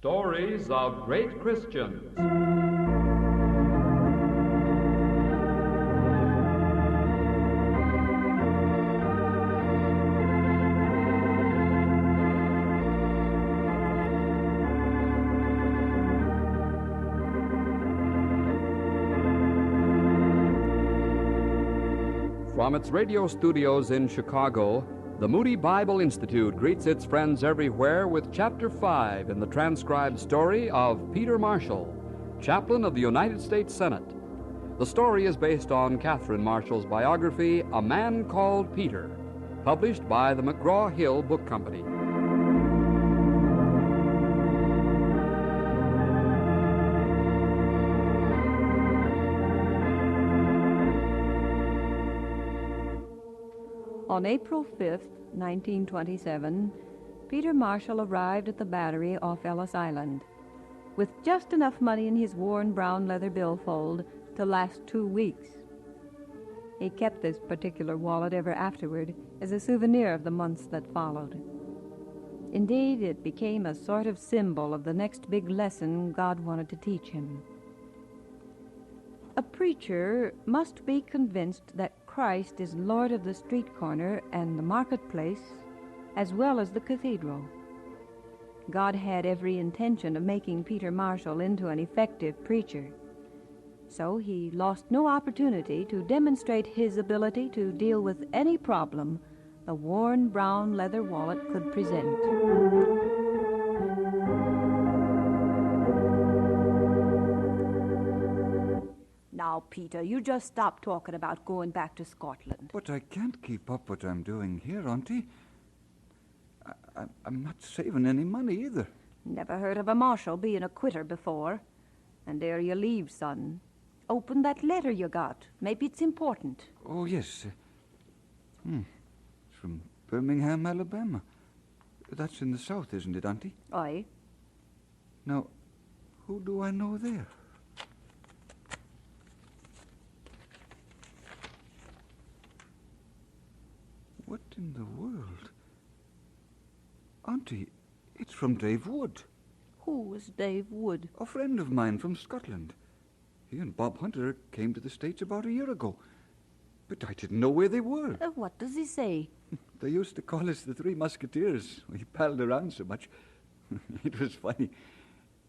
Stories of Great Christians. From its radio studios in Chicago, the Moody Bible Institute greets its friends everywhere with Chapter 5 in the transcribed story of Peter Marshall, Chaplain of the United States Senate. The story is based on Catherine Marshall's biography, A Man Called Peter, published by the McGraw-Hill Book Company. On April 5th, 1927, Peter Marshall arrived at the Battery off Ellis Island with just enough money in his worn brown leather billfold to last 2 weeks. He kept this particular wallet ever afterward as a souvenir of the months that followed. Indeed, it became a sort of symbol of the next big lesson God wanted to teach him. A preacher must be convinced that Christ is Lord of the street corner and the marketplace, as well as the cathedral. God had every intention of making Peter Marshall into an effective preacher, so he lost no opportunity to demonstrate his ability to deal with any problem the worn brown leather wallet could present. Now, Peter, you just stop talking about going back to Scotland. But I can't keep up what I'm doing here, Auntie. I'm not saving any money either. Never heard of a marshal being a quitter before. And there you leave, son. Open that letter you got. Maybe it's important. Oh, yes. It's from Birmingham, Alabama. That's in the south, isn't it, Auntie? Aye. Now, who do I know there? What in the world? Auntie, it's from Dave Wood. Who is Dave Wood? A friend of mine from Scotland. He and Bob Hunter came to the States about a year ago. But I didn't know where they were. What does he say? They used to call us the Three Musketeers. We palled around so much. It was funny.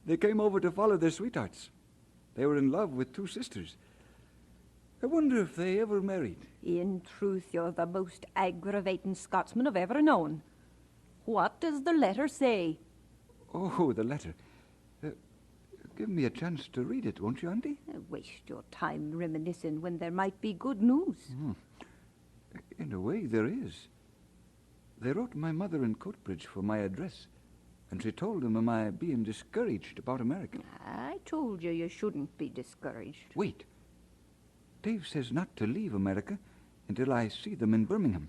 They came over to follow their sweethearts. They were in love with 2 sisters. I wonder if they ever married. In truth, you're the most aggravating Scotsman I've ever known. What does the letter say? Oh, the letter. Give me a chance to read it, won't you, Auntie? Waste your time reminiscing when there might be good news. In a way, there is. They wrote my mother in Coatbridge for my address, and she told them of my being discouraged about America. I told you shouldn't be discouraged. Wait. Dave says not to leave America until I see them in Birmingham,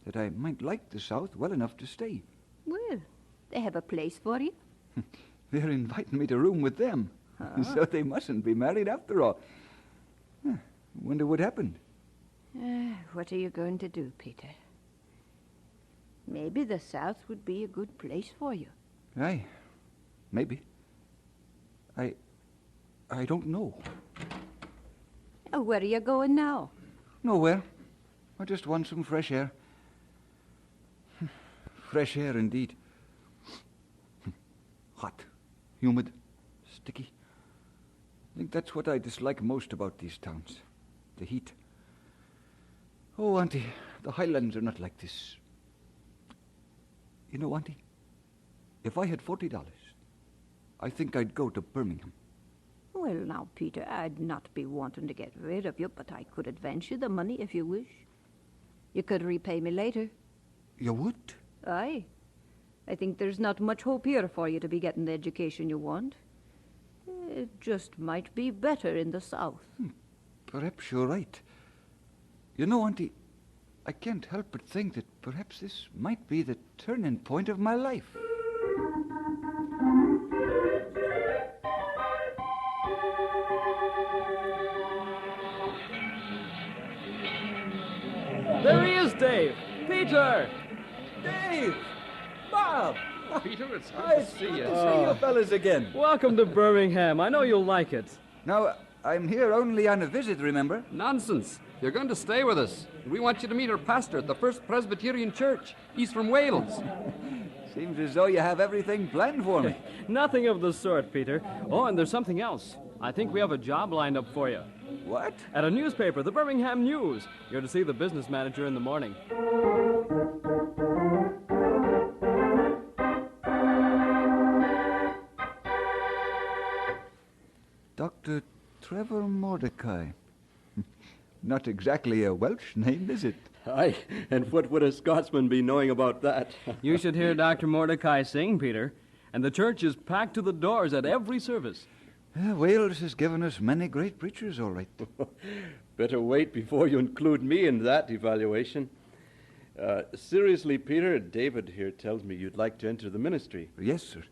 that I might like the South well enough to stay. Well, they have a place for you. They're inviting me to room with them, so they mustn't be married after all. Wonder what happened. What are you going to do, Peter? Maybe the South would be a good place for you. Aye, maybe. I don't know. Where are you going now? Nowhere. I just want some fresh air. Fresh air, indeed. Hot, humid, sticky. I think that's what I dislike most about these towns. The heat. Oh, Auntie, the Highlands are not like this. You know, Auntie, if I had $40, I think I'd go to Birmingham. Well, now, Peter, I'd not be wanting to get rid of you, but I could advance you the money if you wish. You could repay me later. You would? Aye. I think there's not much hope here for you to be getting the education you want. It just might be better in the South. Perhaps you're right. You know, Auntie, I can't help but think that perhaps this might be the turning point of my life. There he is, Dave! Peter! Dave! Bob! Peter, it's good Hi, to see you. good to see you fellas again. Welcome to Birmingham. I know you'll like it. Now, I'm here only on a visit, remember? Nonsense. You're going to stay with us. We want you to meet our pastor at the First Presbyterian Church. He's from Wales. Seems as though you have everything planned for me. Nothing of the sort, Peter. Oh, and there's something else. I think we have a job lined up for you. What? At a newspaper, the Birmingham News. You're to see the business manager in the morning. Dr. Trevor Mordecai. Not exactly a Welsh name, is it? Aye, and what would a Scotsman be knowing about that? You should hear Dr. Mordecai sing, Peter. And the church is packed to the doors at every service. Wales has given us many great preachers, all right. Better wait before you include me in that evaluation. Seriously, Peter, David here tells me you'd like to enter the ministry. Yes, sir.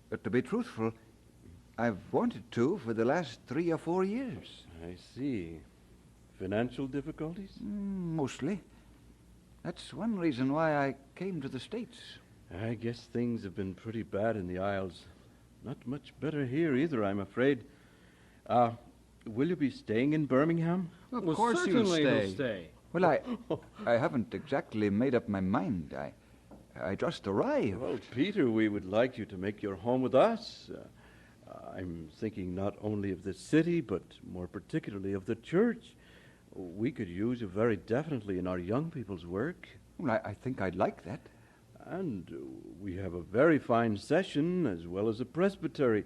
But to be truthful, I've wanted to for the last 3 or 4 years. I see. Financial difficulties? Mostly. That's one reason why I came to the States. I guess things have been pretty bad in the Isles. Not much better here either, I'm afraid. Will you be staying in Birmingham? Of Well, course you'll certainly stay. he'll stay. Well, I haven't exactly made up my mind. I just arrived. Well, Peter, we would like you to make your home with us. I'm thinking not only of the city, but more particularly of the church. We could use you very definitely in our young people's work. Well, I think I'd like that. And we have a very fine session as well as a presbytery.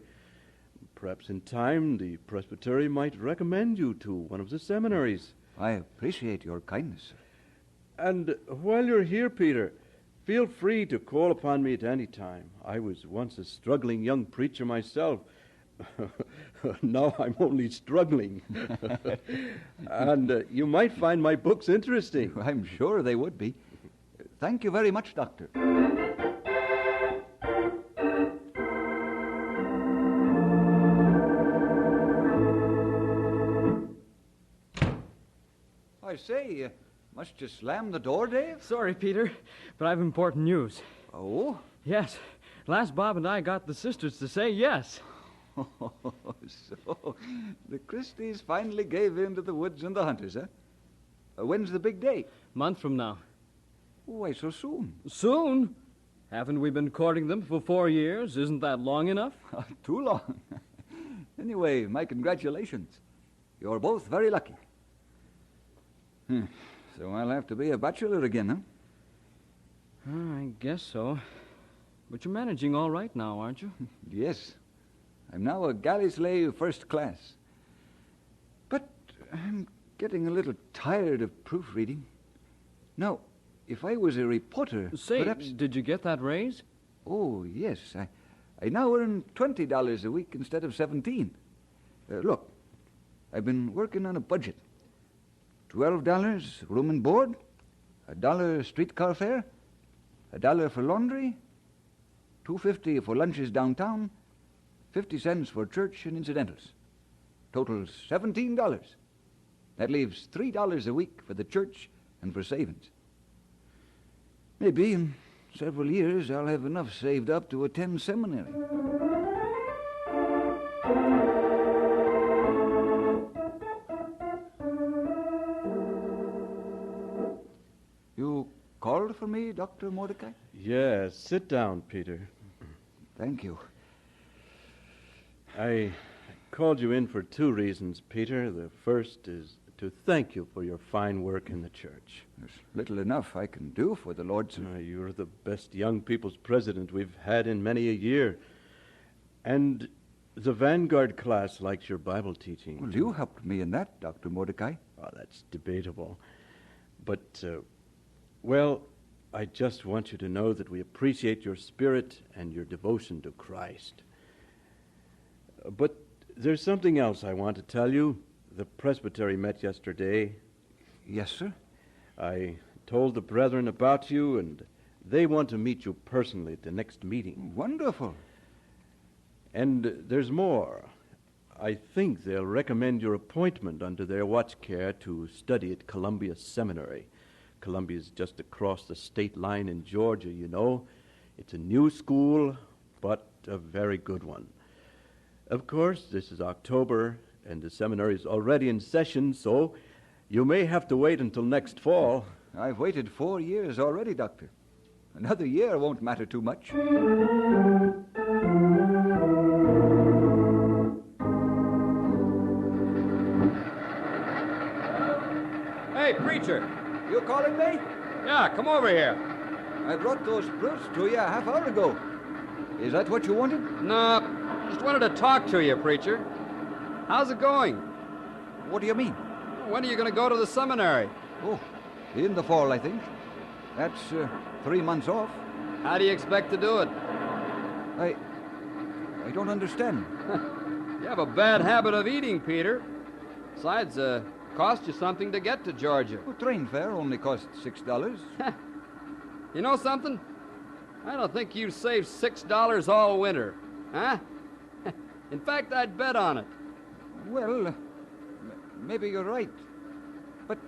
Perhaps in time the presbytery might recommend you to one of the seminaries. I appreciate your kindness, sir. And while you're here, Peter, feel free to call upon me at any time. I was once a struggling young preacher myself. Now I'm only struggling. And you might find my books interesting. I'm sure they would be. Thank you very much, Doctor. I say, you must just slam the door, Dave? Sorry, Peter, but I have important news. Oh? Yes, last Bob and I got the sisters to say yes. So the Christies finally gave in to the Woods and the Hunters, huh? When's the big day? Month from now. Why so soon? Soon? Haven't we been courting them for 4 years? Isn't that long enough? Too long. Anyway, my congratulations. You're both very lucky. So I'll have to be a bachelor again, huh? I guess so. But you're managing all right now, aren't you? Yes. I'm now a galley slave first class. But I'm getting a little tired of proofreading. Now, if I was a reporter, Say, perhaps... did you get that raise? Oh, yes. I now earn $20 a week instead of $17. Look, I've been working on a budget. $12 room and board, $1 streetcar fare, $1 for laundry, $2.50 for lunches downtown, 50 cents for church and incidentals. Totals $17. That leaves $3 a week for the church and for savings. Maybe in several years I'll have enough saved up to attend seminary. You called for me, Dr. Mordecai? Yes, sit down, Peter. Thank you. I called you in for 2 reasons, Peter. The first is to thank you for your fine work in the church. There's little enough I can do for the Lord, sir. You're the best young people's president we've had in many a year. And the Vanguard class likes your Bible teaching. Well, you helped me in that, Dr. Mordecai. Oh, that's debatable. But, well, I just want you to know that we appreciate your spirit and your devotion to Christ. But there's something else I want to tell you. The presbytery met yesterday. Yes, sir. I told the brethren about you, and they want to meet you personally at the next meeting. Wonderful. And there's more. I think they'll recommend your appointment under their watch care to study at Columbia Seminary. Columbia's just across the state line in Georgia, you know. It's a new school, but a very good one. Of course, this is October, and the seminary is already in session, so you may have to wait until next fall. I've waited 4 years already, Doctor. Another year won't matter too much. Hey, preacher. You calling me? Yeah, come over here. I brought those proofs to you a half hour ago. Is that what you wanted? No, just wanted to talk to you, preacher. How's it going? What do you mean? When are you going to go to the seminary? Oh, in the fall, I think. That's 3 months off. How do you expect to do it? I don't understand. You have a bad habit of eating, Peter. Besides, cost you something to get to Georgia. Well, train fare only costs $6. You know something? I don't think you saved $6 all winter. Huh? In fact, I'd bet on it. Well, maybe you're right. But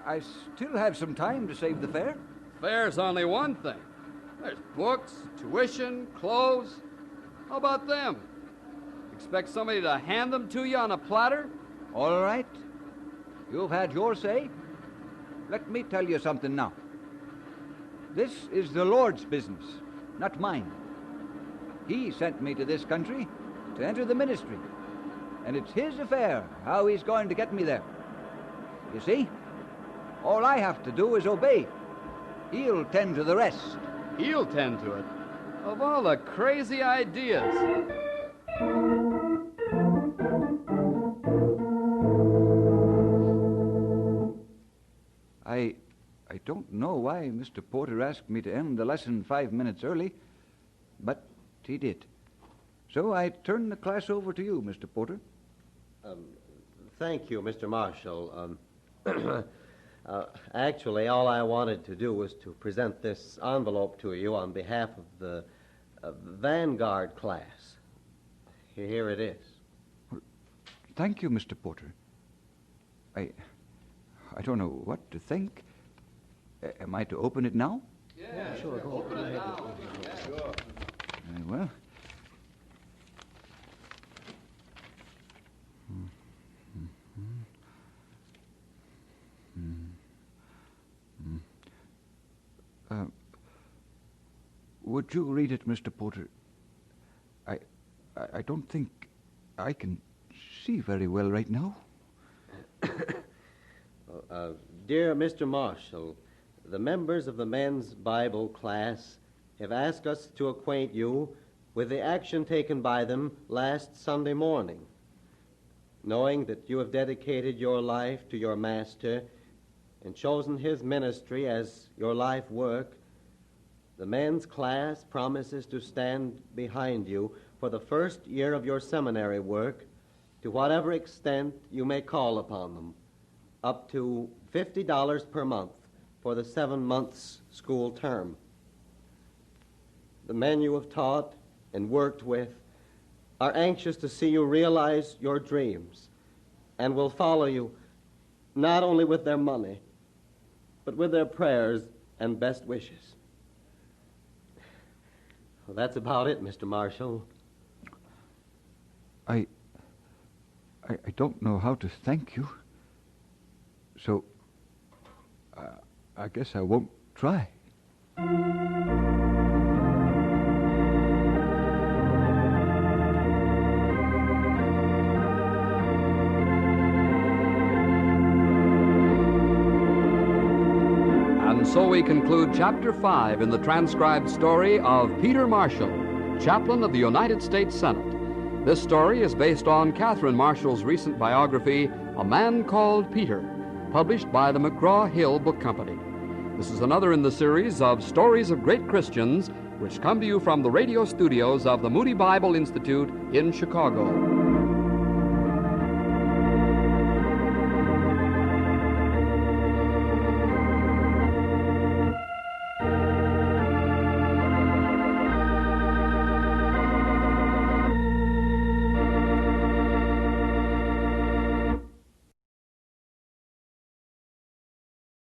I still have some time to save the fare. Fare's only one thing. There's books, tuition, clothes. How about them? Expect somebody to hand them to you on a platter? All right. You've had your say. Let me tell you something now. This is the Lord's business, not mine. He sent me to this country to enter the ministry, and it's his affair how he's going to get me there. You see, all I have to do is obey. He'll tend to the rest. He'll tend to it. Of all the crazy ideas. I don't know why Mr. Porter asked me to end the lesson 5 minutes early, but he did. So I turn the class over to you, Mr. Porter. Thank you, Mr. Marshall. Actually, all I wanted to do was to present this envelope to you on behalf of the Vanguard class. Here it is. Thank you, Mr. Porter. I don't know what to think. Am I to open it now? Yeah, sure. Go open it now. Yeah, sure. Well. Would you read it, Mr. Porter? I don't think I can see very well right now. Dear Mr. Marshall, the members of the men's Bible class have asked us to acquaint you with the action taken by them last Sunday morning. Knowing that you have dedicated your life to your Master and chosen his ministry as your life work, the men's class promises to stand behind you for the first year of your seminary work to whatever extent you may call upon them, up to $50 per month for the 7 months school term. The men you have taught and worked with are anxious to see you realize your dreams and will follow you not only with their money, but with their prayers and best wishes. Well, that's about it, Mr. Marshall. I don't know how to thank you. So, I guess I won't try. And so we conclude Chapter 5 in the transcribed story of Peter Marshall, Chaplain of the United States Senate. This story is based on Catherine Marshall's recent biography, A Man Called Peter, published by the McGraw-Hill Book Company. This is another in the series of Stories of Great Christians, which come to you from the radio studios of the Moody Bible Institute in Chicago.